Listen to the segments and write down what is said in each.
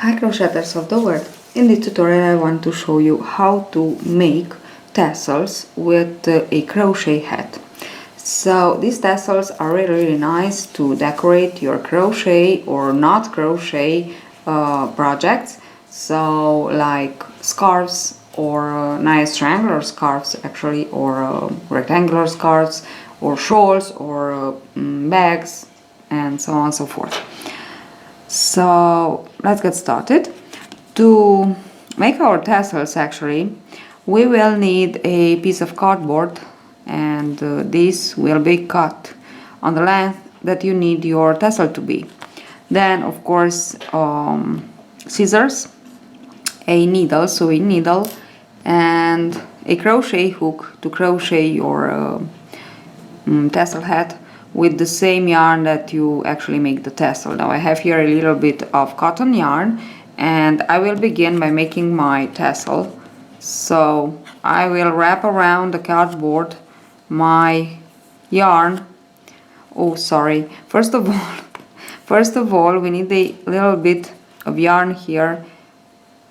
Hi crocheters of the world! In this tutorial I want to show you how to make tassels with a crochet hat. So these tassels are really nice to decorate your crochet or not crochet projects. So like scarves or nice triangular scarves actually, or rectangular scarves or shawls or bags and so on and so forth. So let's get started. To make our tassels actually we will need a piece of cardboard, and this will be cut on the length that you need your tassel to be. Then of course scissors, a needle, sewing needle, and a crochet hook to crochet your tassel hat with the same yarn that you actually make the tassel. Now I have here a little bit of cotton yarn and I will begin by making my tassel. So I will wrap around the cardboard my yarn. Oh sorry, first of all we need a little bit of yarn here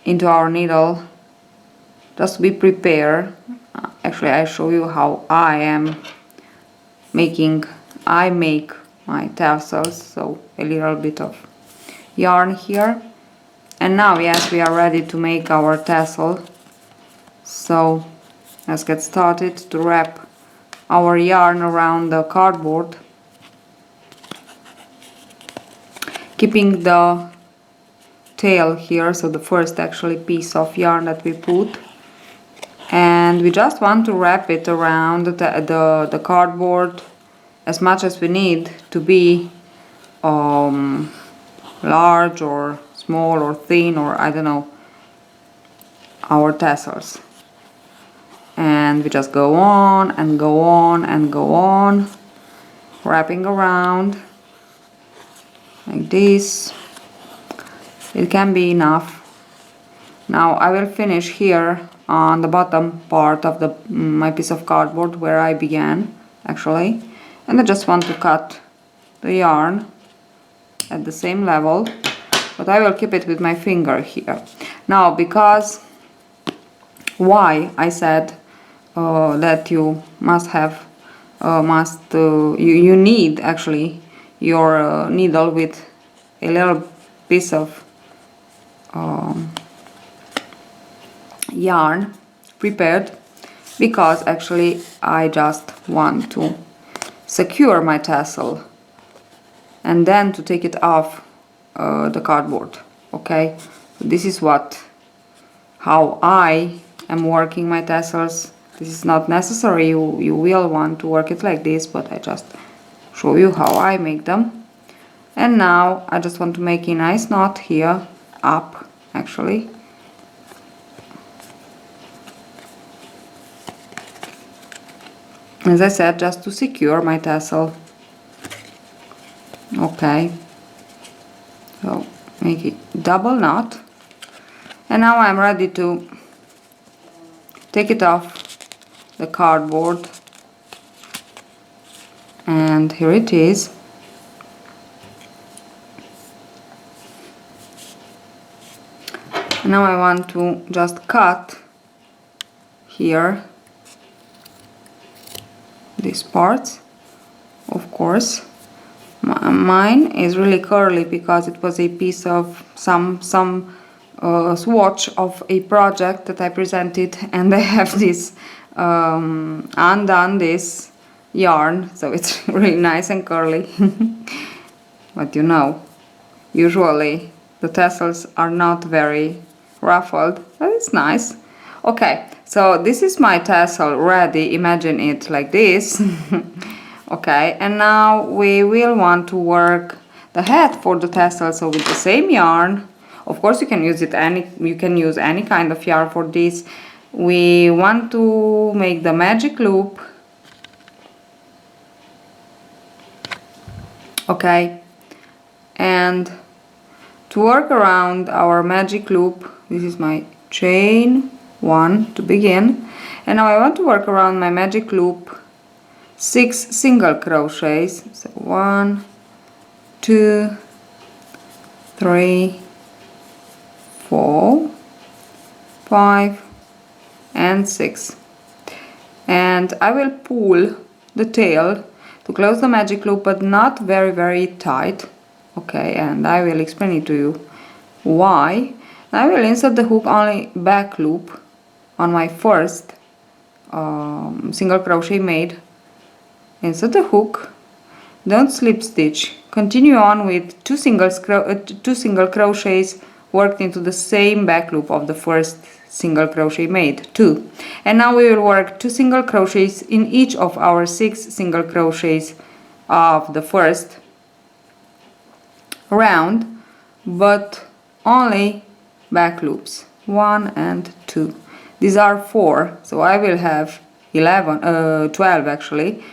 into our needle, just to be prepared. Actually I show you how I make my tassels. So a little bit of yarn here, and now yes, we are ready to make our tassel. So let's get started to wrap our yarn around the cardboard, keeping the tail here, so the first actually piece of yarn that we put, and we just want to wrap it around the cardboard as much as we need to be large or small or thin, or I don't know, our tassels. And we just go on and go on and go on, wrapping around like this. It can be enough. Now I will finish here on the bottom part of my piece of cardboard where I began actually, and I just want to cut the yarn at the same level, but I will keep it with my finger here. Now because why I said that you must have you need actually your needle with a little piece of yarn prepared, because actually I just want to secure my tassel and then to take it off the cardboard. Okay, so this is how I am working my tassels. This is not necessary, you will want to work it like this, but I just show you how I make them. And now I just want to make a nice knot here, up actually. As I said, just to secure my tassel. Okay, so make it double knot, and now I'm ready to take it off the cardboard, and here it is. And now I want to just cut here these parts. Of course mine is really curly because it was a piece of some swatch of a project that I presented, and I have this undone this yarn, so it's really nice and curly. But you know, usually the tassels are not very ruffled, but it's nice. Okay, so this is my tassel ready, imagine it like this. Okay, and now we will want to work the hat for the tassel. So with the same yarn, of course you can use any kind of yarn for this. We want to make the magic loop. Okay, and to work around our magic loop, this is my chain 1 to begin, and now I want to work around my magic loop 6 single crochets. So 1, 2, 3, 4, 5 and 6, and I will pull the tail to close the magic loop, but not very tight. Okay, and I will explain it to you why. I will insert the hook only back loop on my first single crochet made. Insert the hook, don't slip stitch, continue on with two single crochets worked into the same back loop of the first single crochet made, 2. And now we will work 2 single crochets in each of our 6 single crochets of the first round, but only back loops, 1 and 2. These are 4, so I will have 12 actually.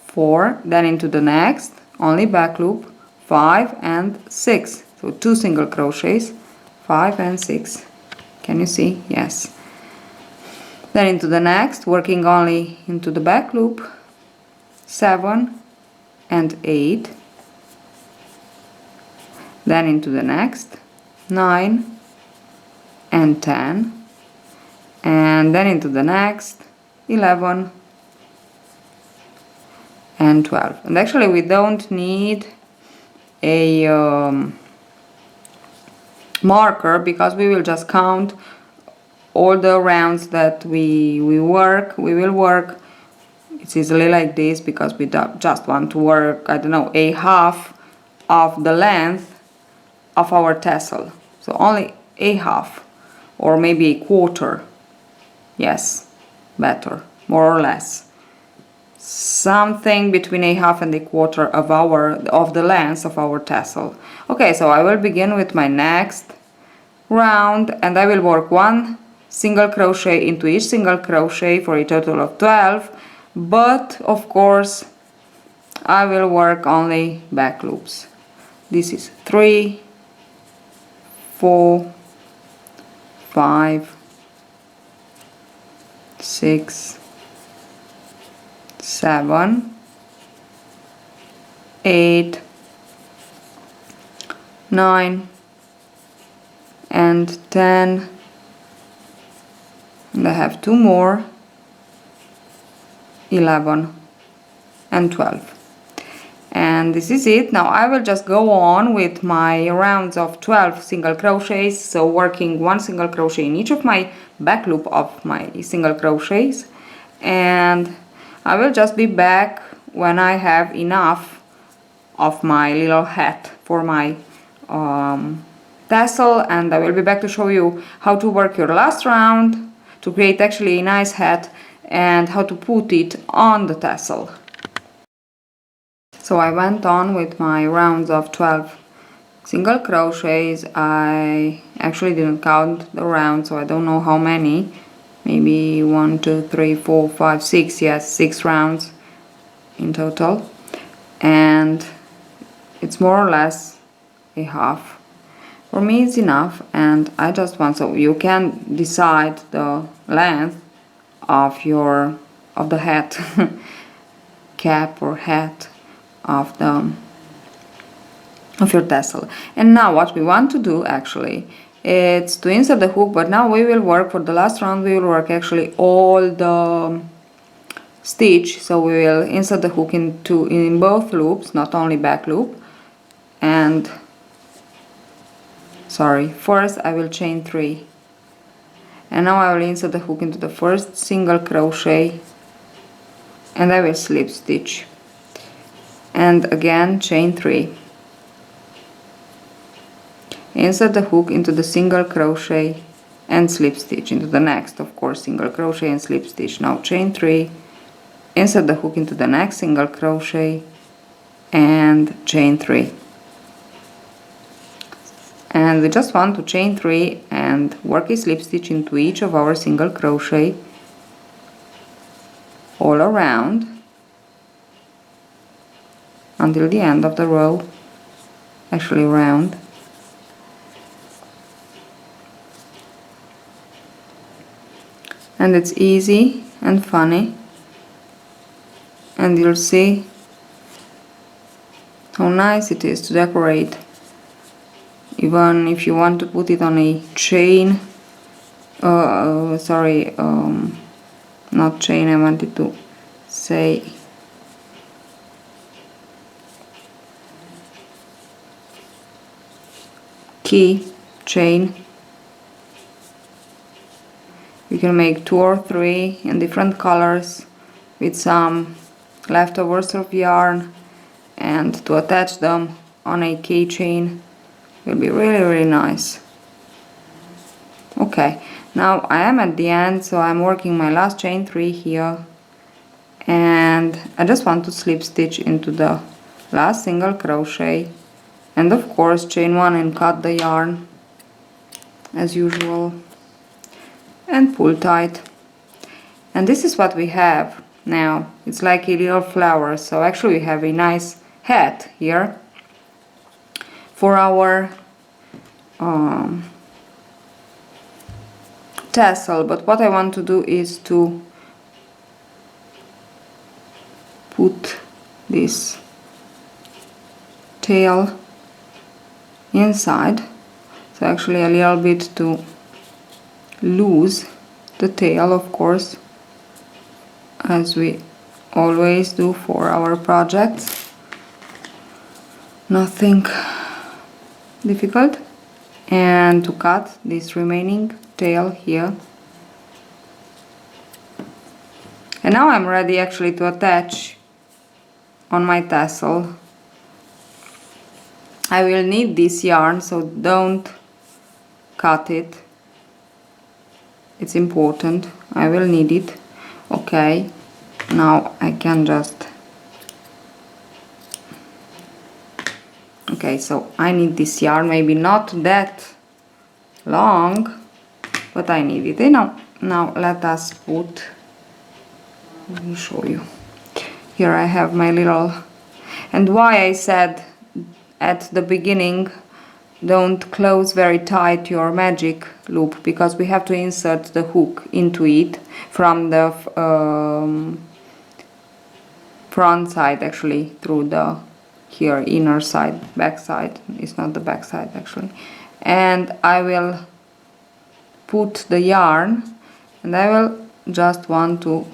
4, then into the next, only back loop, 5 and 6. So 2 single crochets, 5 and 6. Can you see? Yes. Then into the next, working only into the back loop, 7 and 8. Then into the next, 9 and 10. And then into the next, 11 and 12. And actually we don't need a marker, because we will just count all the rounds that we will work. It's easily like this, because we just want to work, I don't know, a half of the length of our tassel. So only a half, or maybe a quarter. Yes, better, more or less. Something between a half and a quarter of the length of our tassel. Okay, so I will begin with my next round, and I will work 1 single crochet into each single crochet for a total of 12, but of course I will work only back loops. This is 3, 4, 5, 6, 7, 8, 9 and 10, and I have 2 more, 11 and 12. And this is it. Now I will just go on with my rounds of 12 single crochets, so working 1 single crochet in each of my back loop of my single crochets, and I will just be back when I have enough of my little hat for my tassel, and I will be back to show you how to work your last round to create actually a nice hat and how to put it on the tassel. So I went on with my rounds of 12 single crochets. I actually didn't count the rounds, so I don't know how many. Maybe 1, 2, 3, 4, 5, 6, yes, 6 rounds in total, and it's more or less a half. For me it's enough, and I just want, so you can decide the length of the hat cap or hat of your tassel. And now what we want to do actually, it's to insert the hook, but now we will work for the last round, we will work actually all the stitch. So we will insert the hook in both loops, not only back loop. And first I will chain 3, and now I will insert the hook into the first single crochet, and I will slip stitch, and again chain 3, insert the hook into the single crochet and slip stitch into the next, of course, single crochet and slip stitch. Now chain 3, insert the hook into the next single crochet and chain 3. And we just want to chain 3 and work a slip stitch into each of our single crochet all around until the end of the row, actually round. And it's easy and funny, and you'll see how nice it is to decorate even if you want to put it on a chain, not chain, I wanted to say key chain. You can make 2 or 3 in different colors with some leftovers of yarn, and to attach them on a keychain will be really nice. Okay, now I am at the end, so I'm working my last chain 3 here, and I just want to slip stitch into the last single crochet, and of course chain 1 and cut the yarn as usual and pull tight. And this is what we have now. It's like a little flower, so actually we have a nice hat here for our tassel. But what I want to do is to put this tail inside, so actually a little bit to loose the tail, of course, as we always do for our projects. Nothing difficult. And to cut this remaining tail here. And now I'm ready actually to attach on my tassel. I will need this yarn, so don't cut it. It's important. I will need it. Okay, now I can just... Okay, so I need this yarn, maybe not that long, but I need it. You know, now let us put... Let me show you. Here I have my little... And why I said at the beginning don't close very tight your magic loop, because we have to insert the hook into it from the front side, actually, through the here inner side, back side. It's not the back side actually. And I will put the yarn, and I will just want to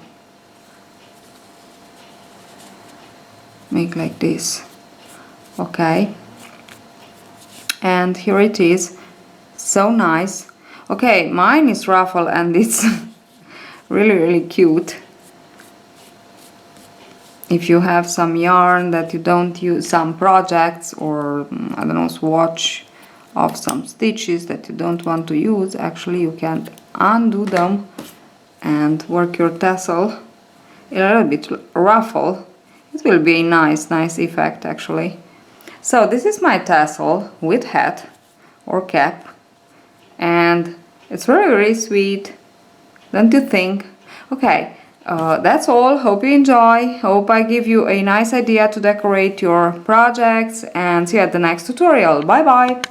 make like this. Okay, and here it is. So nice. Okay, mine is ruffle and it's really cute. If you have some yarn that you don't use, some projects, or I don't know, swatch of some stitches that you don't want to use, actually you can undo them and work your tassel a little bit ruffle. It will be a nice effect actually. So this is my tassel with hat or cap, and it's very sweet, don't you think? Okay, that's all. Hope you enjoy. Hope I give you a nice idea to decorate your projects, and see you at the next tutorial. Bye bye!